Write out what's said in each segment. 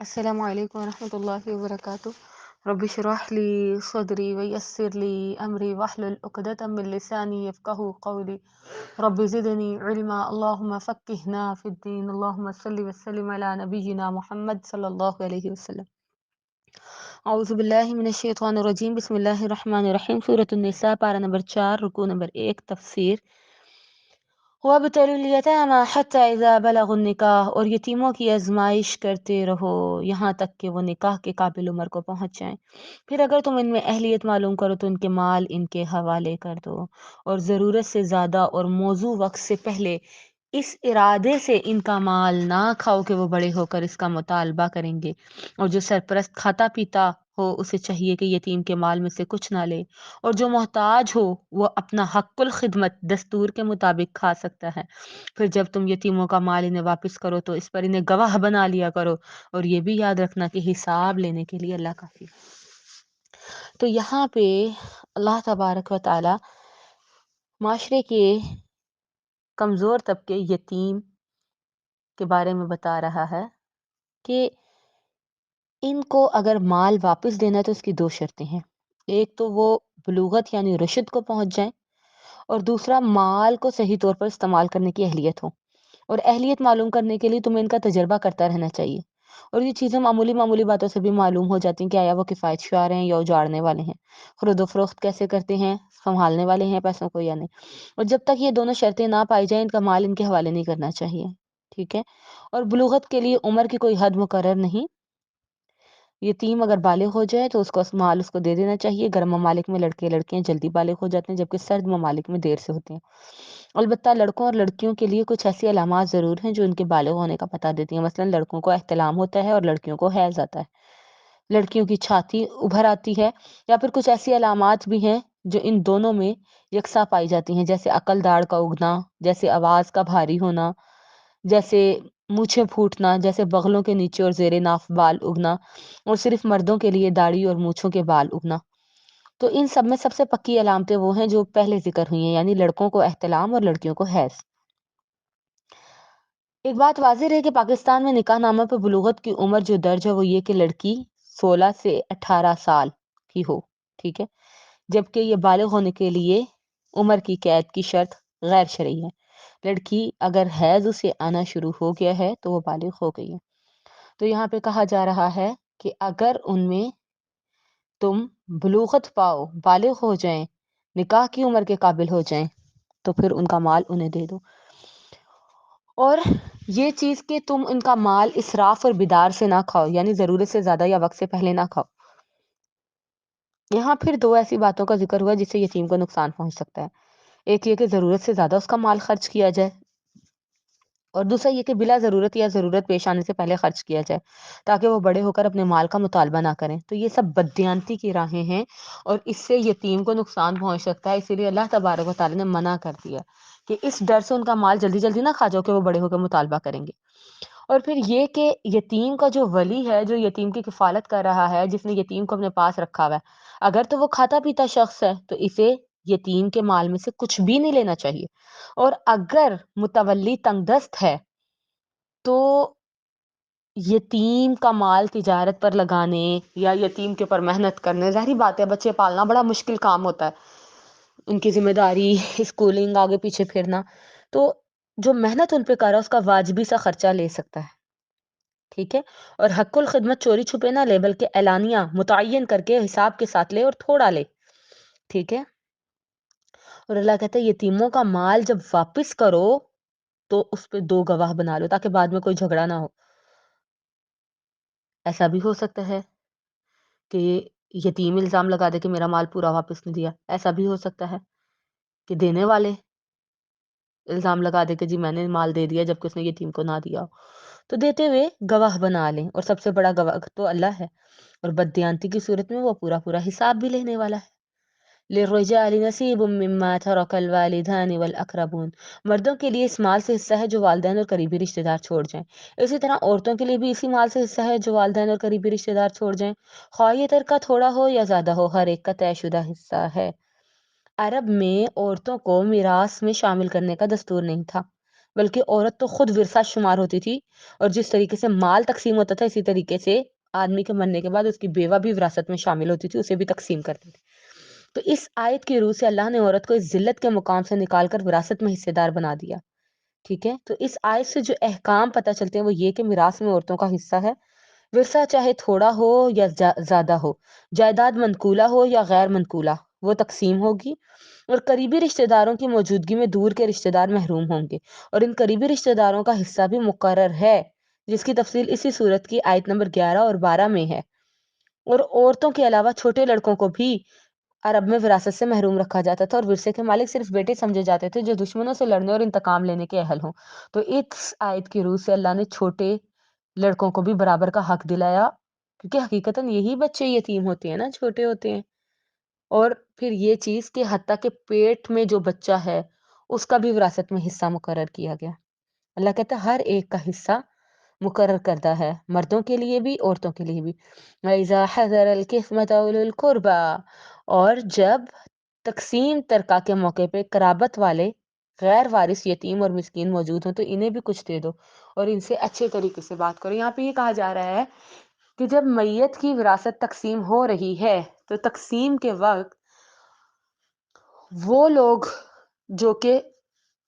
السلام علیکم ورحمۃ اللہ وبرکاتہ۔ رب اشرح لی صدری ویسر لی امری واحلل عقدۃ من لسانی یفقہوا قولی رب زدنی علما اللہم فقہنا فی الدین اللہم صلی وسلم علی نبینا محمد صلی اللہ علیہ وسلم۔ اعوذ باللہ من الشیطان الرجیم، بسم اللہ الرحمن الرحیم۔ سورۃ النساء پارہ نمبر 4 رکوع نمبر 1 تفسیر۔ وَابْتَلُوا الْيَتَامَى حَتَّى إِذَا بَلَغُوا النِّكَاحَ، اور یتیموں کی آزمائش کرتے رہو یہاں تک کہ وہ نکاح کے قابل عمر کو پہنچ جائیں۔ پھر اگر تم ان میں اہلیت معلوم کرو تو ان کے مال ان کے حوالے کر دو، اور ضرورت سے زیادہ اور موزوں وقت سے پہلے اس ارادے سے ان کا مال نہ کھاؤ کہ وہ بڑے ہو کر اس کا مطالبہ کریں گے، اور جو سرپرست کھاتا پیتا ہو اسے چاہیے کہ یتیم کے مال میں سے کچھ نہ لے، اور جو محتاج ہو وہ اپنا حق الخدمت دستور کے مطابق کھا سکتا ہے۔ پھر جب تم یتیموں کا مال انہیں واپس کرو تو اس پر انہیں گواہ بنا لیا کرو، اور یہ بھی یاد رکھنا کہ حساب لینے کے لیے اللہ کافی ہے۔ تو یہاں پہ اللہ تبارک و تعالی معاشرے کے کمزور طبقے یتیم کے بارے میں بتا رہا ہے کہ ان کو اگر مال واپس دینا ہے تو اس کی دو شرطیں ہیں۔ ایک تو وہ بلوغت یعنی رشد کو پہنچ جائیں، اور دوسرا مال کو صحیح طور پر استعمال کرنے کی اہلیت ہو۔ اور اہلیت معلوم کرنے کے لیے تمہیں ان کا تجربہ کرتا رہنا چاہیے، اور یہ چیزیں معمولی باتوں سے بھی معلوم ہو جاتی ہیں کہ آیا وہ کفایت شعار ہیں یا اجاڑنے والے ہیں، خرید و فروخت کیسے کرتے ہیں، سنبھالنے والے ہیں پیسوں کو یا نہیں۔ اور جب تک یہ دونوں شرطیں نہ پائی جائیں ان کا مال ان کے حوالے نہیں کرنا چاہیے، ٹھیک ہے۔ اور بلوغت کے لیے عمر کی کوئی حد مقرر نہیں، یتیم اگر بالغ ہو جائے تو اس کو مال اس کو دے دینا چاہیے۔ گرم ممالک میں لڑکے لڑکیاں جلدی بالغ ہو جاتے ہیں جبکہ سرد ممالک میں دیر سے ہوتے ہیں۔ البتہ لڑکوں اور لڑکیوں کے لیے کچھ ایسی علامات ضرور ہیں جو ان کے بالغ ہونے کا پتہ دیتی ہیں۔ مثلا لڑکوں کو احتلام ہوتا ہے اور لڑکیوں کو حیض آتا ہے، لڑکیوں کی چھاتی ابھر آتی ہے، یا پھر کچھ ایسی علامات بھی ہیں جو ان دونوں میں یکساں پائی جاتی ہیں، جیسے عقل داڑھ کا اگنا، جیسے آواز کا بھاری ہونا، جیسے مونچھیں پھوٹنا، جیسے بغلوں کے نیچے اور زیر ناف بال اگنا، اور صرف مردوں کے لیے داڑھی اور مونچھوں کے بال اگنا۔ تو ان سب میں سب سے پکی علامتیں وہ ہیں جو پہلے ذکر ہوئی ہیں، یعنی لڑکوں کو احتلام اور لڑکیوں کو حیض۔ ایک بات واضح رہے کہ پاکستان میں نکاح نامہ پہ بلوغت کی عمر جو درج ہے وہ یہ کہ لڑکی 16 سے 18 سال کی ہو، ٹھیک ہے، جبکہ یہ بالغ ہونے کے لیے عمر کی قید کی شرط غیر شرعی ہے۔ لڑکی اگر حیض اسے آنا شروع ہو گیا ہے تو وہ بالغ ہو گئی ہے۔ تو یہاں پہ کہا جا رہا ہے کہ اگر ان میں تم بلوغت پاؤ، بالغ ہو جائیں، نکاح کی عمر کے قابل ہو جائیں تو پھر ان کا مال انہیں دے دو۔ اور یہ چیز کہ تم ان کا مال اسراف اور بدار سے نہ کھاؤ، یعنی ضرورت سے زیادہ یا وقت سے پہلے نہ کھاؤ۔ یہاں پھر دو ایسی باتوں کا ذکر ہوا جس سے یتیم کو نقصان پہنچ سکتا ہے۔ ایک یہ کہ ضرورت سے زیادہ اس کا مال خرچ کیا جائے، اور دوسرا یہ کہ بلا ضرورت یا ضرورت پیش آنے سے پہلے خرچ کیا جائے تاکہ وہ بڑے ہو کر اپنے مال کا مطالبہ نہ کریں۔ تو یہ سب بددیانتی کی راہیں ہیں اور اس سے یتیم کو نقصان پہنچ سکتا ہے، اسی لیے اللہ تبارک و تعالی نے منع کر دیا کہ اس ڈر سے ان کا مال جلدی جلدی نہ کھا جاؤ کہ وہ بڑے ہو کر مطالبہ کریں گے۔ اور پھر یہ کہ یتیم کا جو ولی ہے، جو یتیم کی کفالت کر رہا ہے، جس نے یتیم کو اپنے پاس رکھا ہوا ہے، اگر تو وہ کھاتا پیتا شخص ہے تو اسے یتیم کے مال میں سے کچھ بھی نہیں لینا چاہیے، اور اگر متولی تنگ دست ہے تو یتیم کا مال تجارت پر لگانے یا یتیم کے اوپر محنت کرنے، ظاہری بات ہے بچے پالنا بڑا مشکل کام ہوتا ہے، ان کی ذمہ داری، اسکولنگ، آگے پیچھے پھرنا، تو جو محنت ان پہ کر رہا ہے اس کا واجبی سا خرچہ لے سکتا ہے، ٹھیک ہے۔ اور حق الخدمت چوری چھپے نہ لے بلکہ اعلانیہ متعین کر کے حساب کے ساتھ لے، اور تھوڑا لے، ٹھیک ہے۔ اور اللہ کہتا ہے یتیموں کا مال جب واپس کرو تو اس پہ دو گواہ بنا لو تاکہ بعد میں کوئی جھگڑا نہ ہو۔ ایسا بھی ہو سکتا ہے کہ یتیم الزام لگا دے کہ میرا مال پورا واپس نہیں دیا، ایسا بھی ہو سکتا ہے کہ دینے والے الزام لگا دے کہ جی میں نے مال دے دیا جبکہ اس نے یتیم کو نہ دیا ہو۔ تو دیتے ہوئے گواہ بنا لیں، اور سب سے بڑا گواہ تو اللہ ہے، اور بددیانتی کی صورت میں وہ پورا پورا حساب بھی لینے والا ہے۔ للرجال نصیب مما ترک الوالدان والاقربون، مردوں کے لیے اس مال سے حصہ ہے جو والدین اور قریبی رشتہ دار چھوڑ جائیں، اسی طرح عورتوں کے لیے بھی اسی مال سے حصہ ہے جو والدین اور قریبی رشتہ دار چھوڑ جائیں، خواہ یہ ترکہ تھوڑا ہو یا زیادہ ہو، ہر ایک کا طے شدہ حصہ ہے۔ عرب میں عورتوں کو میراث میں شامل کرنے کا دستور نہیں تھا، بلکہ عورت تو خود ورثہ شمار ہوتی تھی، اور جس طریقے سے مال تقسیم ہوتا تھا اسی طریقے سے آدمی کے مرنے کے بعد اس کی بیوہ بھی وراثت میں شامل ہوتی تھی، اسے بھی تقسیم کرتے تھے۔ تو اس آیت کی روح سے اللہ نے عورت کو اس ذلت کے مقام سے نکال کر وراثت میں حصے دار بنا دیا، ٹھیک ہے۔ تو اس آیت سے جو احکام پتہ چلتے ہیں وہ یہ کہ میراث میں عورتوں کا حصہ ہے، ورثہ چاہے تھوڑا ہو یا زیادہ ہو، جائیداد منقولہ ہو یا غیر منقولہ، وہ تقسیم ہوگی، اور قریبی رشتہ داروں کی موجودگی میں دور کے رشتہ دار محروم ہوں گے، اور ان قریبی رشتہ داروں کا حصہ بھی مقرر ہے، جس کی تفصیل اسی صورت کی آیت نمبر 11 اور 12 میں ہے۔ اور عورتوں کے علاوہ چھوٹے لڑکوں کو بھی عرب میں وراثت سے محروم رکھا جاتا تھا، اور ورثے کے مالک صرف بیٹے سمجھے جاتے تھے جو دشمنوں سے لڑنے اور انتقام لینے کے اہل ہوں۔ تو اس آیت کی روح سے اللہ نے چھوٹے لڑکوں کو بھی برابر کا حق دلایا، کیونکہ حقیقتاً یہی بچے یتیم ہوتے ہیں نا، چھوٹے ہوتے ہیں۔ اور پھر یہ چیز کہ حتیٰ کہ پیٹ میں جو بچہ ہے اس کا بھی وراثت میں حصہ مقرر کیا گیا۔ اللہ کہتا ہے ہر ایک کا حصہ مقرر کردہ ہے، مردوں کے لیے بھی عورتوں کے لیے بھی۔ وَإِذَا حَضَرَ الْقِسْمَةَ أُولُو الْقُرْبَى، اور جب تقسیم ترکہ کے موقع پہ قرابت والے غیر وارث یتیم اور مسکین موجود ہوں تو انہیں بھی کچھ دے دو اور ان سے اچھے طریقے سے بات کرو۔ یہاں پہ یہ کہا جا رہا ہے کہ جب میت کی وراثت تقسیم ہو رہی ہے تو تقسیم کے وقت وہ لوگ جو کہ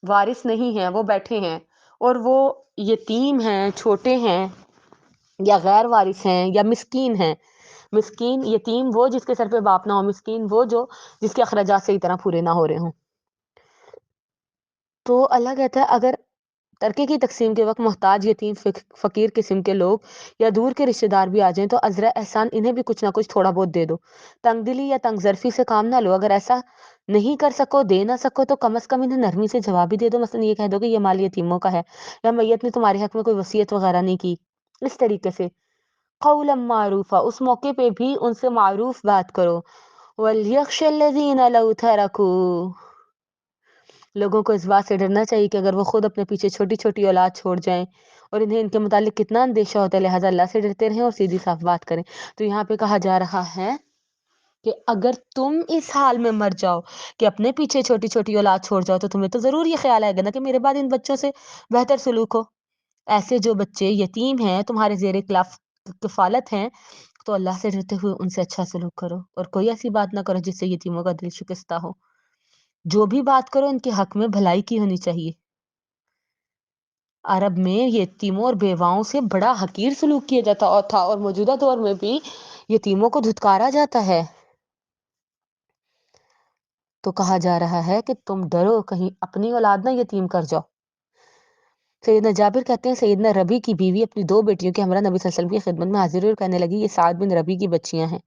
وارث نہیں ہیں وہ بیٹھے ہیں، اور وہ یتیم ہیں، چھوٹے ہیں، یا غیر وارث ہیں، یا مسکین ہیں۔ مسکین یتیم وہ جس کے سر پہ باپ نہ ہو، مسکین وہ جو جس کے اخراجات صحیح طرح پورے نہ ہو رہے ہوں۔ تو اللہ کہتا ہے اگر ترکے کی تقسیم کے وقت محتاج یتیم فقیر قسم کے لوگ یا دور کے رشتہ دار بھی آ جائیں تو عذرا احسان انہیں بھی کچھ نہ کچھ تھوڑا بہت دے دو۔ تنگ دلی یا تنگ ظرفی سے کام نہ لو، اگر ایسا نہیں کر سکو، دے نہ سکو تو کم از کم انہیں نرمی سے جواب بھی دے دو، مثلا یہ کہہ دو کہ یہ مال یتیموں کا ہے، یا میت نے تمہارے حق میں کوئی وصیت وغیرہ نہیں کی، اس طریقے سے قولا معروفا، اس موقع پہ بھی ان سے معروف بات کرو۔ وَلْيَخْشَ الَّذِينَ لَوْ تَرَكُوا، لوگوں کو اس بات سے ڈرنا چاہیے کہ اگر وہ خود اپنے پیچھے چھوٹی چھوٹی اولاد چھوڑ جائیں اور انہیں ان کے متعلق کتنا اندیشہ ہوتا ہے، لہٰذا اللہ سے ڈرتے رہیں اور سیدھی صاف بات کریں۔ تو یہاں پہ کہا جا رہا ہے کہ اگر تم اس حال میں مر جاؤ کہ اپنے پیچھے چھوٹی چھوٹی اولاد چھوڑ جاؤ تو تمہیں تو ضرور یہ خیال آئے گا نا کہ میرے بعد ان بچوں سے بہتر سلوک ہو۔ ایسے جو بچے یتیم ہیں، تمہارے زیر کفالت ہیں، تو اللہ سے ڈرتے ہوئے ان سے اچھا سلوک کرو، اور کوئی ایسی بات نہ کرو جس سے یتیموں کا دل شکستہ ہو۔ جو بھی بات کرو ان کے حق میں بھلائی کی ہونی چاہیے۔ عرب میں یتیموں اور بیواؤں سے بڑا حقیر سلوک کیا جاتا اور تھا، اور موجودہ دور میں بھی یتیموں کو دھتکارا جاتا ہے۔ تو کہا جا رہا ہے کہ تم ڈرو کہیں اپنی اولاد نہ یتیم کر جاؤ۔ سیدنا جابر کہتے ہیں سیدنا ربی کی بیوی اپنی دو بیٹیوں کے ہمراہ نبی صلی اللہ علیہ وسلم کی خدمت میں حاضر ہوئی اور کہنے لگی یہ سعد بن ربی کی بچیاں ہیں،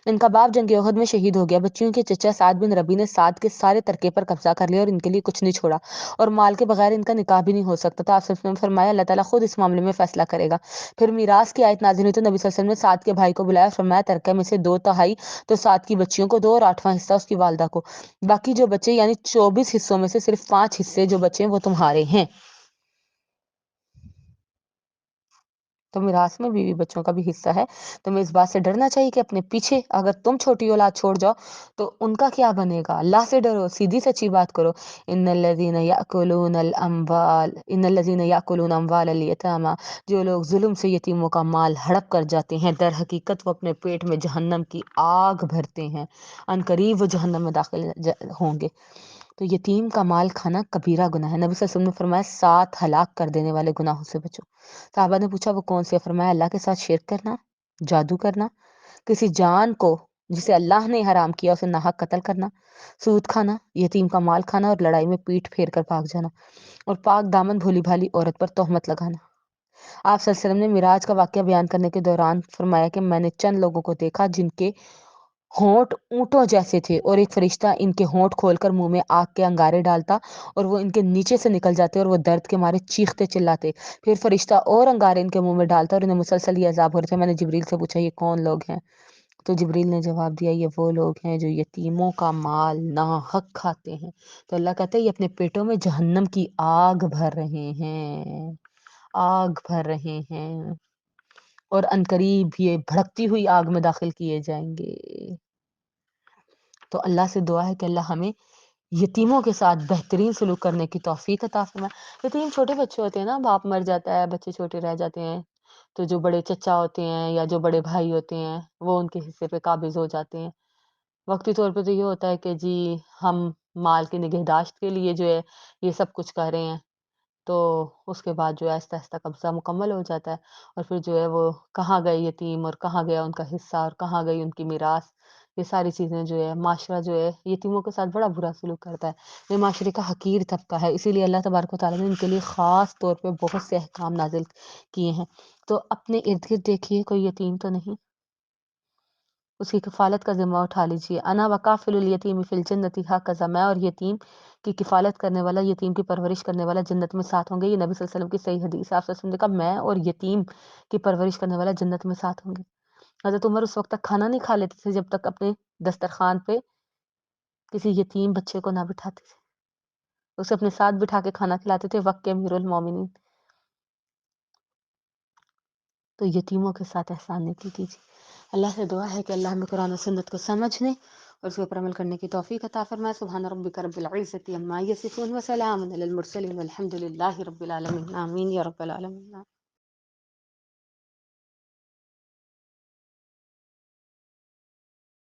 ان کا باپ جنگ احد میں شہید ہو گیا، بچیوں کے چچا سعد بن ربی نے سعد کے سارے ترکے پر قبضہ کر لیا اور ان کے لیے کچھ نہیں چھوڑا، اور مال کے بغیر ان کا نکاح بھی نہیں ہو سکتا تھا۔ آپ صلی اللہ علیہ وسلم نے فرمایا اللہ تعالیٰ خود اس معاملے میں فیصلہ کرے گا۔ پھر میراث کی آیت نازل ہوئی تو نبی صلی اللہ علیہ وسلم نے سعد کے بھائی کو بلایا اور فرمایا ترکہ میں سے 2/3 تو سعد کی بچیوں کو دو اور 8واں حصہ اس کی والدہ کو، باقی جو بچے یعنی 24 حصوں میں سے صرف 5 حصے جو بچے ہیں وہ تمہارے ہیں۔ تو میراث میں بیوی بچوں کا بھی حصہ ہے۔ تمہیں اس بات سے ڈرنا چاہیے کہ اپنے پیچھے اگر تم چھوٹی اولاد چھوڑ جاؤ تو ان کا کیا بنے گا۔ اللہ سے ڈرو، سیدھی سچی بات کرو۔ ان الذین یاکلون اموال الیتامی، جو لوگ ظلم سے یتیموں کا مال ہڑپ کر جاتے ہیں در حقیقت وہ اپنے پیٹ میں جہنم کی آگ بھرتے ہیں، ان قریب وہ جہنم میں داخل ہوں گے۔ تو یتیم کا مال کھانا کبیرہ گناہ ہے۔ نبی صلی اللہ علیہ وسلم نے فرمایا 7 ہلاک کر دینے والے گناہوں سے بچو۔ صحابہ نے پوچھا وہ کون سے؟ فرمایا اللہ کے ساتھ شرک کرنا، جادو کرنا، کسی جان کو جسے اللہ نے حرام کیا اسے ناحق قتل کرنا، سود کھانا، یتیم کا مال کھانا، اور لڑائی میں پیٹ پھیر کر بھاگ جانا، اور پاک دامن بھولی بھالی عورت پر تہمت لگانا۔ آپ صلی اللہ علیہ وسلم نے معراج کا واقعہ بیان کرنے کے دوران فرمایا کہ میں نے چند لوگوں کو دیکھا جن کے ہونٹ اونٹوں جیسے تھے، اور ایک فرشتہ ان کے ہونٹ کھول کر منہ میں آگ کے انگارے ڈالتا اور وہ ان کے نیچے سے نکل جاتے اور وہ درد کے مارے چیختے چلاتے، پھر فرشتہ اور انگارے ان کے منہ میں ڈالتا اور انہیں مسلسل یہ عذاب ہو رہے تھے۔ میں نے جبریل سے پوچھا یہ کون لوگ ہیں؟ تو جبریل نے جواب دیا یہ وہ لوگ ہیں جو یتیموں کا مال ناحق کھاتے ہیں۔ تو اللہ کہتا ہے یہ اپنے پیٹوں میں جہنم کی آگ بھر رہے ہیں، آگ بھر رہے ہیں، اور عنقریب یہ بھڑکتی ہوئی آگ میں داخل کیے جائیں گے۔ تو اللہ سے دعا ہے کہ اللہ ہمیں یتیموں کے ساتھ بہترین سلوک کرنے کی توفیق عطا فرمائے۔ یتیم چھوٹے بچے ہوتے ہیں نا، باپ مر جاتا ہے، بچے چھوٹے رہ جاتے ہیں، تو جو بڑے چچا ہوتے ہیں یا جو بڑے بھائی ہوتے ہیں وہ ان کے حصے پہ قابض ہو جاتے ہیں۔ وقتی طور پہ تو یہ ہوتا ہے کہ جی ہم مال کی نگہداشت کے لیے جو ہے یہ سب کچھ کر رہے ہیں، تو اس کے بعد جو ہے آہستہ آہستہ قبضہ مکمل ہو جاتا ہے، اور پھر جو ہے وہ کہاں گئے یتیم اور کہاں گیا ان کا حصہ اور کہاں گئی ان کی میراث، یہ ساری چیزیں جو ہے معاشرہ جو ہے یتیموں کے ساتھ بڑا برا سلوک کرتا ہے۔ یہ معاشرے کا حقیر طبقہ ہے، اسی لیے اللہ تبارک و تعالیٰ نے ان کے لیے خاص طور پہ بہت سے احکام نازل کیے ہیں۔ تو اپنے ارد گرد دیکھیے کوئی یتیم تو نہیں، اس کی کفالت کا ذمہ اٹھا لیجیے۔ انا وکافل الیتیم فی الجنۃ ھکذا، میں اور یتیم کی کفالت کرنے والا، یتیم کی پرورش کرنے والا جنت میں ساتھ ہوں گے۔ یہ نبی صلی اللہ علیہ وسلم کی صحیح حدیث ہے۔ آپ صلی اللہ علیہ وسلم نے کہا میں اور یتیم کی پرورش کرنے والا جنت میں ساتھ ہوں گے۔ حضرت عمر اس وقت تک کھانا نہیں کھا لیتے تھے جب تک اپنے دسترخوان پہ کسی یتیم بچے کو نہ بٹھاتے تھے، اسے اپنے ساتھ بٹھا کے کھانا کھلاتے تھے وقت کے امیر المومنین۔ تو یتیموں کے ساتھ احسان نیکی کیجیے۔ اللہ سے دعا ہے کہ اللہ ہمیں قرآن و سنت کو سمجھنے اور اس کے اوپر عمل کرنے کی توفیق عطا فرمائے۔ سبحان ربک رب العزۃ عما یصفون وسلام علی المرسلین والحمد للہ رب العالمین، آمین یا رب العالمین۔